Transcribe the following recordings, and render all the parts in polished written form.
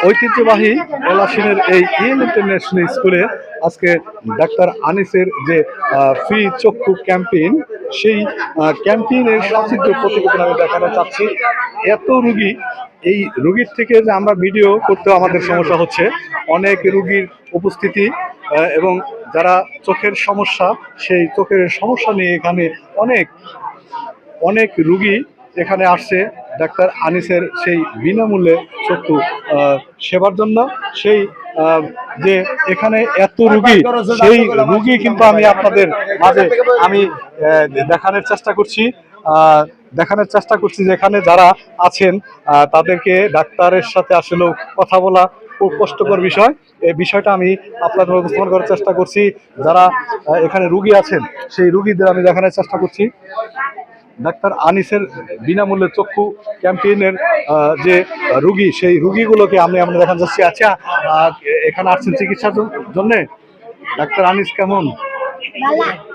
ঐতিহ্যবাহী এলাসিনের এই ইন্টারন্যাশনাল স্কুলে আজকে ডাক্তার আনিসের যে ফ্রি চক্ষু ক্যাম্পেইন, সেই ক্যাম্পেইনের সচিত্র প্রতিবেদন আমি দেখাতে চাচ্ছি। এত রুগী, এই রুগীর থেকে যে আমরা ভিডিও করতেও আমাদের সমস্যা হচ্ছে। অনেক রুগীর উপস্থিতি এবং যারা চোখের সমস্যা, সেই চোখের সমস্যা নিয়ে এখানে অনেক অনেক রুগী এখানে আসছে ডাক্তার আনিসের সেই বিনামূল্যে চক্ষু সেবার জন্য। সেই যে এখানে এত রুগী, সেই রুগী কিন্তু আমি আপনাদের মাঝে আমি দেখানোর চেষ্টা করছি যে এখানে যারা আছেন তাদেরকে ডাক্তারের সাথে আসলে কথা বলা খুব কষ্টকর বিষয়। এই বিষয়টা আমি আপনাদের উপস্থাপন করার চেষ্টা করছি। যারা এখানে রুগী আছেন সেই রুগীদের আমি দেখানোর চেষ্টা করছি। ডাক্তার আনিসের বিনামূল্যে চক্ষু ক্যাম্পেইনের যে রুগী, সেই রুগীগুলোকে আমরা দেখানো যাচ্ছি। আচ্ছা, এখানে আসছেন চিকিৎসার জন্য। ডাক্তার আনিস কেমন?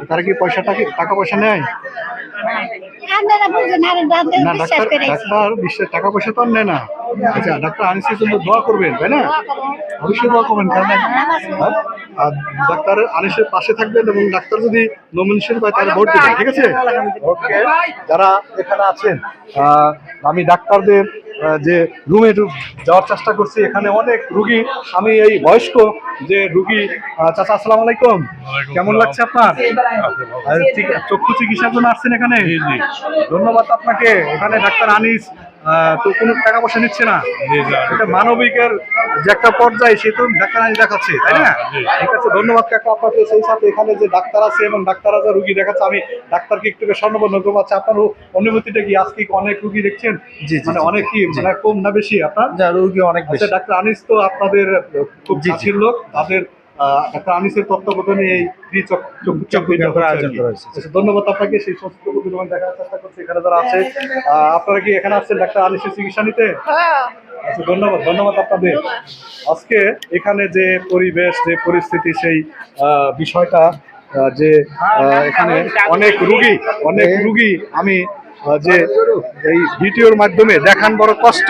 তারা কি টাকা পয়সা নেয়? না, ডাক্তার বিশ্বের টাকা পয়সা তো আর নেয় না। আচ্ছা, ডাক্তার আনিসের জন্য দোয়া করবেন, তাই না? অবশ্যই দোয়া করবেন, কারণ ডাক্তার আনিসের পাশে থাকবেন এবং ডাক্তার যদি নমিনেশন পায় তাহলে ভোট দেবেন, ঠিক আছে? ওকে, যারা এখানে আছেন আমি ডাক্তারদের যে রুমে যাওয়ার চেষ্টা করছি। এখানে অনেক রুগী, আমি এই বয়স্ক যে রুগী। চাচা, আসসালামু আলাইকুম, কেমন লাগছে আপনার? চক্ষু চিকিৎসার জন্য আসছেন এখানে? ধন্যবাদ আপনাকে। এখানে ডাক্তার আনিস তো কোনো টাকা পয়সা নিচ্ছে না, এটা মানবিকের যে একটা পর্যায়ে সে তো ডাক্তার আনিস দেখাচ্ছে, তাই না? ঠিক আছে, ধন্যবাদ কাকা আপনাকে। সেই সাথে এখানে যে ডাক্তার আছে এবং ডাক্তাররা যা রুগী দেখাচ্ছে, আমি ডাক্তারকে একটু স্বর্ণবর্ণ করবো। আচ্ছা, আপনার অনুভূতিটা কি? আজকে অনেক রুগী দেখছেন? মানে অনেক কি, মানে কম না বেশি আপনার? রুগী অনেক বেশি। ডাক্তার আনিস তো আপনাদের খুব কাছের লোক, তাদের ডাক্তার আনিসের তত্ত্বাবধানে এই ফ্রি চক্ষু আয়োজন করা হয়েছে। ধন্যবাদ আপনাকে। সেই সমস্ত প্রতিবেদন দেখার চেষ্টা করছি এখানে যারা আছে। আপনারা কি এখানে আসছেন ডাক্তার আনিসের চিকিৎসা নিতে? আচ্ছা, ধন্যবাদ আপনাদের। আজকে এখানে যে পরিবেশ, যে পরিস্থিতি, সেই বিষয়টা যে এখানে অনেক রুগী আমি যে এই ভিডিওর মাধ্যমে দেখান বড় কষ্ট।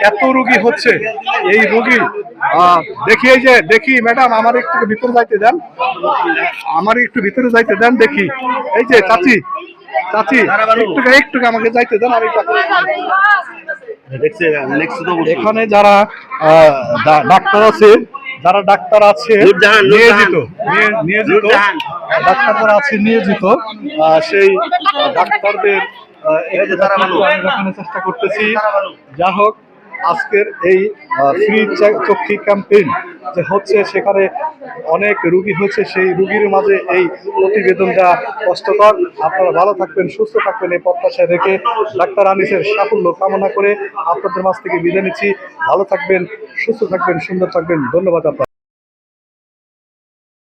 এত রুগী হচ্ছে, এই রুগী দেখি ম্যাডাম, আমার একটু ভিতরে যাইতে দেন, দেখি। এই যে চাচি একটু আমাকে যাইতে দেন। আমি এখানে যারা ডাক্তার আছে, নিয়োজিত ডাক্তার যারা আছে নিয়োজিত, সেই ডাক্তারদের দেখানোর চেষ্টা করতেছি। যা হোক, আজকের এই ফ্রি চক্ষু ক্যাম্পেইন যে হচ্ছে, সেখানে অনেক রুগী হচ্ছে। সেই রুগীর মাঝে এই প্রতিবেদনটা কষ্টকর। আপনারা ভালো থাকবেন, সুস্থ থাকবেন, এই প্রত্যাশা রেখে ডাক্তার আনিসের সাফল্য কামনা করে আপনাদের মাঝ থেকে বিদায় নিচ্ছি। ভালো থাকবেন, সুস্থ থাকবেন, সুন্দর থাকবেন। ধন্যবাদ আপনার।